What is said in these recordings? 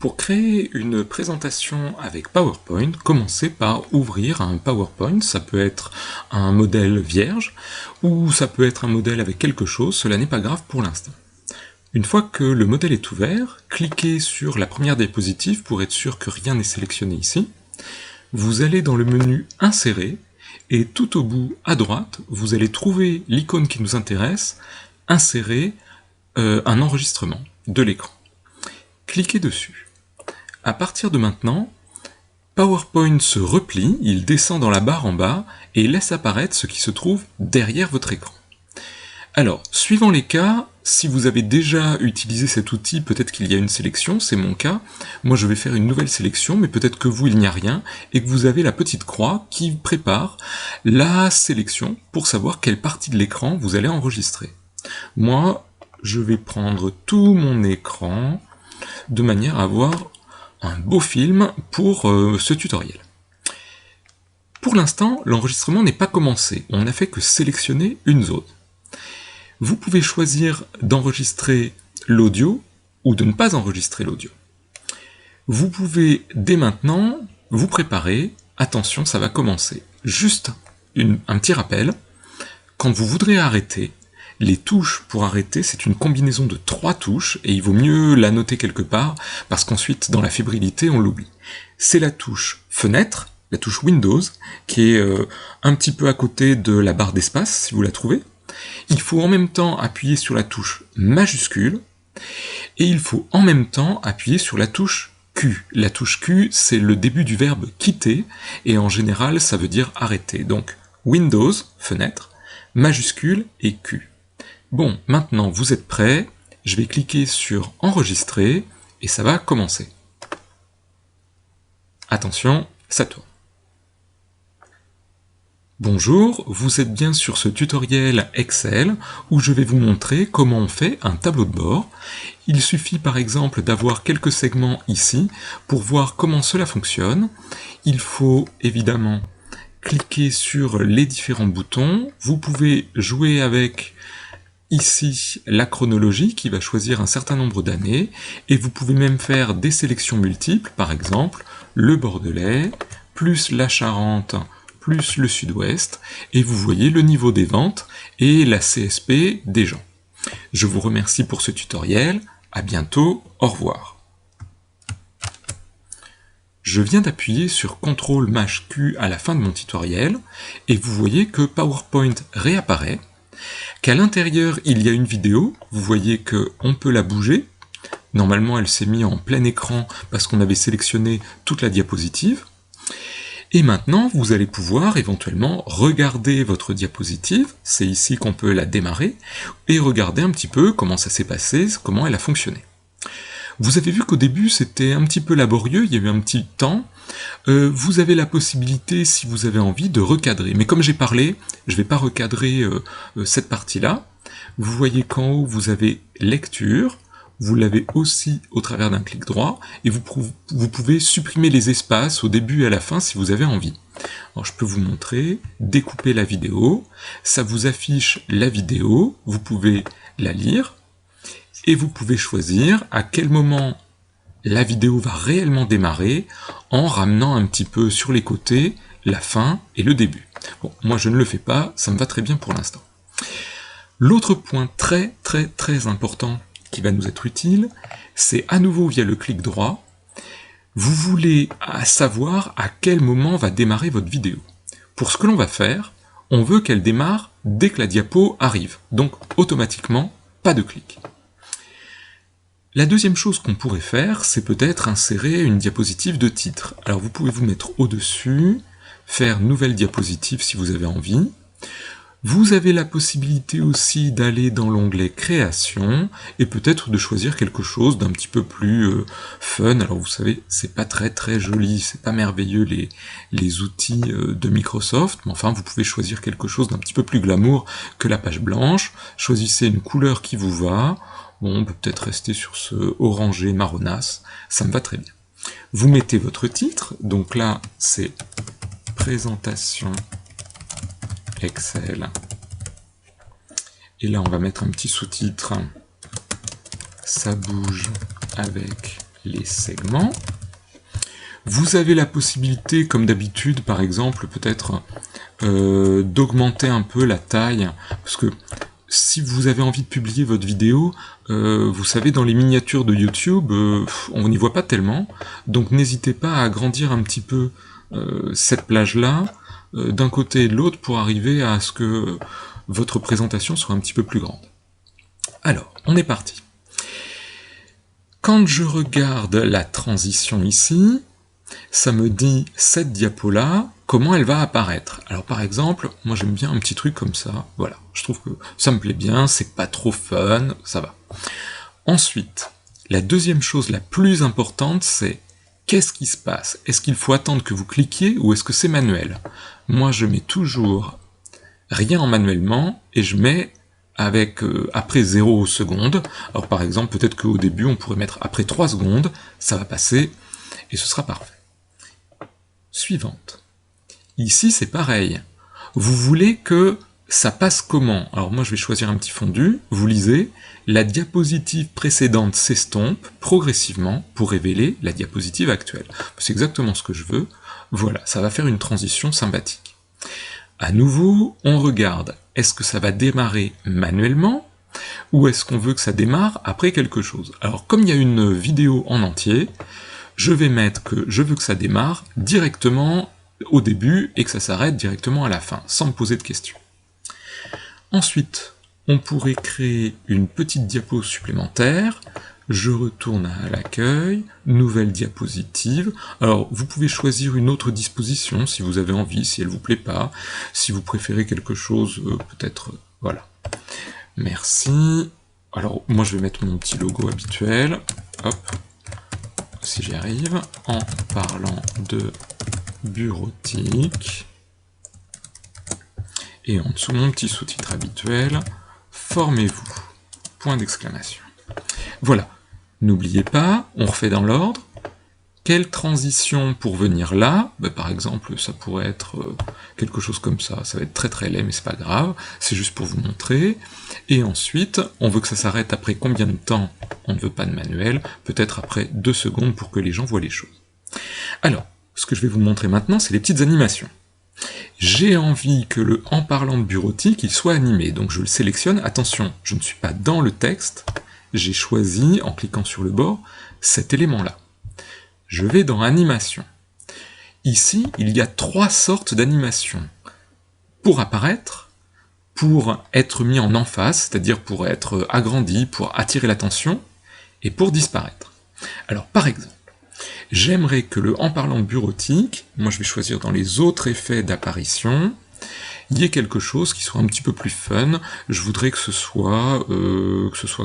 Pour créer une présentation avec PowerPoint, commencez par ouvrir un PowerPoint. Ça peut être un modèle vierge ou ça peut être un modèle avec quelque chose, cela n'est pas grave pour l'instant. Une fois que le modèle est ouvert, cliquez sur la première diapositive pour être sûr que rien n'est sélectionné ici. Vous allez dans le menu Insérer et tout au bout à droite, vous allez trouver l'icône qui nous intéresse, Insérer un enregistrement de l'écran. Cliquez dessus. À partir de maintenant, PowerPoint se replie, il descend dans la barre en bas et laisse apparaître ce qui se trouve derrière votre écran. Alors, suivant les cas, si vous avez déjà utilisé cet outil, peut-être qu'il y a une sélection, c'est mon cas. Moi je vais faire une nouvelle sélection, mais peut-être que vous, il n'y a rien, et que vous avez la petite croix qui prépare la sélection pour savoir quelle partie de l'écran vous allez enregistrer. Moi, je vais prendre tout mon écran de manière à avoir un beau film pour ce tutoriel. Pour l'instant, l'enregistrement n'est pas commencé, on n'a fait que sélectionner une zone. Vous pouvez choisir d'enregistrer l'audio ou de ne pas enregistrer l'audio. Vous pouvez dès maintenant vous préparer, attention ça va commencer. Juste un petit rappel, quand vous voudrez arrêter, les touches pour arrêter, c'est une combinaison de 3 touches, et il vaut mieux la noter quelque part, parce qu'ensuite, dans la fébrilité, on l'oublie. C'est la touche Fenêtre, la touche Windows, qui est un petit peu à côté de la barre d'espace, si vous la trouvez. Il faut en même temps appuyer sur la touche majuscule, et il faut en même temps appuyer sur la touche Q. La touche Q, c'est le début du verbe quitter, et en général, ça veut dire arrêter. Donc, Windows, Fenêtre, majuscule et Q. Bon, maintenant vous êtes prêts, je vais cliquer sur Enregistrer et ça va commencer. Attention, ça tourne. Bonjour, vous êtes bien sur ce tutoriel Excel où je vais vous montrer comment on fait un tableau de bord. Il suffit par exemple d'avoir quelques segments ici pour voir comment cela fonctionne. Il faut évidemment cliquer sur les différents boutons. Vous pouvez jouer avec ici la chronologie qui va choisir un certain nombre d'années, et vous pouvez même faire des sélections multiples, par exemple le Bordelais, plus la Charente, plus le Sud-Ouest, et vous voyez le niveau des ventes et la CSP des gens. Je vous remercie pour ce tutoriel, à bientôt, au revoir. Je viens d'appuyer sur CTRL-Q à la fin de mon tutoriel, et vous voyez que PowerPoint réapparaît, qu'à l'intérieur il y a une vidéo, vous voyez qu'on peut la bouger, normalement elle s'est mise en plein écran parce qu'on avait sélectionné toute la diapositive, et maintenant vous allez pouvoir éventuellement regarder votre diapositive, c'est ici qu'on peut la démarrer, et regarder un petit peu comment ça s'est passé, comment elle a fonctionné. Vous avez vu qu'au début c'était un petit peu laborieux, il y a eu un petit temps. Vous avez la possibilité, si vous avez envie, de recadrer. Mais comme j'ai parlé, je ne vais pas recadrer cette partie-là. Vous voyez qu'en haut vous avez lecture, vous l'avez aussi au travers d'un clic droit, et vous pouvez supprimer les espaces au début et à la fin si vous avez envie. Alors je peux vous montrer, découper la vidéo, ça vous affiche la vidéo, vous pouvez la lire, et vous pouvez choisir à quel moment la vidéo va réellement démarrer en ramenant un petit peu sur les côtés la fin et le début. Bon, moi je ne le fais pas, ça me va très bien pour l'instant. L'autre point très important qui va nous être utile, c'est à nouveau via le clic droit, vous voulez savoir à quel moment va démarrer votre vidéo. Pour ce que l'on va faire, on veut qu'elle démarre dès que la diapo arrive, donc automatiquement, pas de clic. La deuxième chose qu'on pourrait faire, c'est peut-être insérer une diapositive de titre. Alors vous pouvez vous mettre au-dessus, faire nouvelle diapositive si vous avez envie. Vous avez la possibilité aussi d'aller dans l'onglet Création, et peut-être de choisir quelque chose d'un petit peu plus fun. Alors vous savez, c'est pas très joli, c'est pas merveilleux les outils de Microsoft, mais enfin vous pouvez choisir quelque chose d'un petit peu plus glamour que la page blanche. Choisissez une couleur qui vous va. Bon, on peut peut-être rester sur ce orangé marronasse, ça me va très bien. Vous mettez votre titre, donc là c'est présentation Excel. Et là on va mettre un petit sous-titre, ça bouge avec les segments. Vous avez la possibilité, comme d'habitude, par exemple, peut-être d'augmenter un peu la taille, parce que si vous avez envie de publier votre vidéo, vous savez, dans les miniatures de YouTube, on n'y voit pas tellement, donc n'hésitez pas à agrandir un petit peu cette plage-là, d'un côté et de l'autre, pour arriver à ce que votre présentation soit un petit peu plus grande. Alors, on est parti. Quand je regarde la transition ici, ça me dit cette diapo-là, comment elle va apparaître. Alors par exemple, moi j'aime bien un petit truc comme ça, voilà, je trouve que ça me plaît bien, c'est pas trop fun, ça va. Ensuite, la deuxième chose la plus importante, c'est qu'est-ce qui se passe? Est-ce qu'il faut attendre que vous cliquiez ou est-ce que c'est manuel? Moi je mets toujours rien en manuellement et je mets avec après 0 secondes. Alors par exemple, peut-être qu'au début on pourrait mettre après 3 secondes, ça va passer et ce sera parfait. Suivante. Ici c'est pareil. Vous voulez que ça passe comment? Alors moi je vais choisir un petit fondu, vous lisez, la diapositive précédente s'estompe progressivement pour révéler la diapositive actuelle. C'est exactement ce que je veux. Voilà, ça va faire une transition sympathique. À nouveau, on regarde, est-ce que ça va démarrer manuellement ou est-ce qu'on veut que ça démarre après quelque chose? Alors comme il y a une vidéo en entier, je vais mettre que je veux que ça démarre directement au début et que ça s'arrête directement à la fin, sans me poser de questions. Ensuite, on pourrait créer une petite diapo supplémentaire. Je retourne à l'accueil, nouvelle diapositive. Alors, vous pouvez choisir une autre disposition si vous avez envie, si elle vous plaît pas, si vous préférez quelque chose, peut-être, voilà. Merci. Alors, moi je vais mettre mon petit logo habituel. Hop. Si j'y arrive, en parlant de bureautique, et en dessous mon petit sous-titre habituel, formez-vous, point d'exclamation. Voilà, n'oubliez pas, on refait dans l'ordre, quelle transition pour venir là, par exemple ça pourrait être quelque chose comme ça, ça va être très très laid mais c'est pas grave, c'est juste pour vous montrer, et ensuite on veut que ça s'arrête après combien de temps? On ne veut pas de manuel, peut-être après 2 secondes pour que les gens voient les choses. Alors, ce que je vais vous montrer maintenant, c'est les petites animations. J'ai envie que le « en parlant de bureautique » il soit animé, donc je le sélectionne. Attention, je ne suis pas dans le texte, j'ai choisi, en cliquant sur le bord, cet élément-là. Je vais dans « Animation ». Ici, il y a 3 sortes d'animations. Pour apparaître, pour être mis en emphase, c'est-à-dire pour être agrandi, pour attirer l'attention, et pour disparaître. Alors, par exemple, j'aimerais que le « en parlant de bureautique », moi je vais choisir dans les autres effets d'apparition, il y ait quelque chose qui soit un petit peu plus fun. Je voudrais que ce soit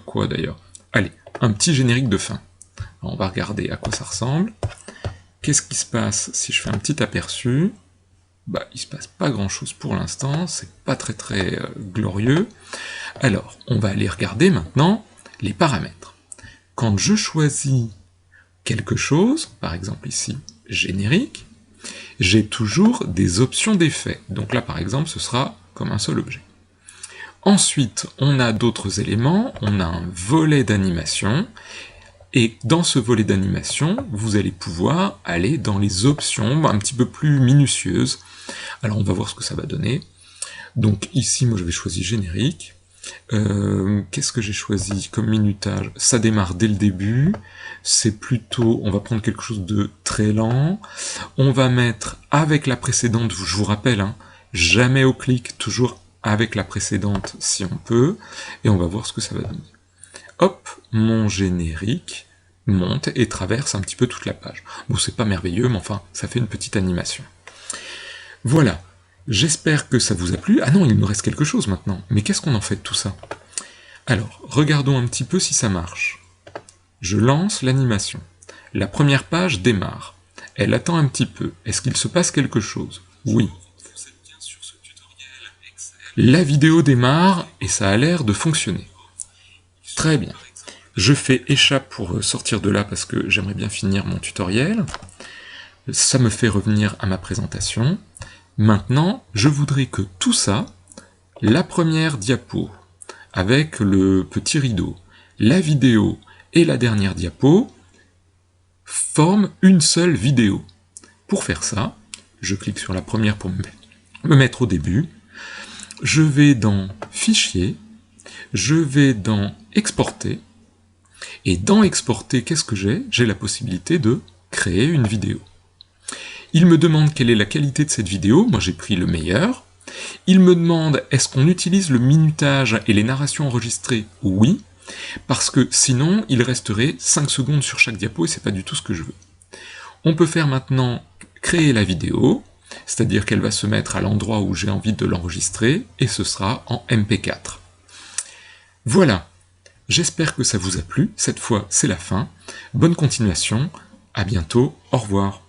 quoi d'ailleurs? Allez, un petit générique de fin. Alors, on va regarder à quoi ça ressemble. Qu'est-ce qui se passe si je fais un petit aperçu? Il se passe pas grand-chose pour l'instant, c'est pas très glorieux. Alors, on va aller regarder maintenant les paramètres. Quand je choisis quelque chose, par exemple ici, générique, j'ai toujours des options d'effets. Donc là, par exemple, ce sera comme un seul objet. Ensuite, on a d'autres éléments, on a un volet d'animation, et dans ce volet d'animation, vous allez pouvoir aller dans les options un petit peu plus minutieuses. Alors on va voir ce que ça va donner. Donc ici, moi je vais choisir générique. Qu'est-ce que j'ai choisi comme minutage? Ça démarre dès le début, c'est plutôt, on va prendre quelque chose de très lent, on va mettre avec la précédente, je vous rappelle, hein, jamais au clic, toujours avec la précédente si on peut, et on va voir ce que ça va donner. Hop, mon générique monte et traverse un petit peu toute la page. Bon, c'est pas merveilleux, mais enfin, ça fait une petite animation. Voilà. J'espère que ça vous a plu. Ah non, il me reste quelque chose maintenant. Mais qu'est-ce qu'on en fait de tout ça? Alors, regardons un petit peu si ça marche. Je lance l'animation. La première page démarre. Elle attend un petit peu. Est-ce qu'il se passe quelque chose? Oui. La vidéo démarre et ça a l'air de fonctionner. Très bien. Je fais échappe pour sortir de là parce que j'aimerais bien finir mon tutoriel. Ça me fait revenir à ma présentation. Maintenant, je voudrais que tout ça, la première diapo, avec le petit rideau, la vidéo et la dernière diapo, forment une seule vidéo. Pour faire ça, je clique sur la première pour me mettre au début, je vais dans Fichier, je vais dans Exporter, et dans Exporter, qu'est-ce que j'ai? J'ai la possibilité de créer une vidéo. Il me demande quelle est la qualité de cette vidéo, moi j'ai pris le meilleur. Il me demande est-ce qu'on utilise le minutage et les narrations enregistrées? Oui, parce que sinon il resterait 5 secondes sur chaque diapo et c'est pas du tout ce que je veux. On peut faire maintenant créer la vidéo, c'est-à-dire qu'elle va se mettre à l'endroit où j'ai envie de l'enregistrer, et ce sera en MP4. Voilà, j'espère que ça vous a plu, cette fois c'est la fin. Bonne continuation, à bientôt, au revoir.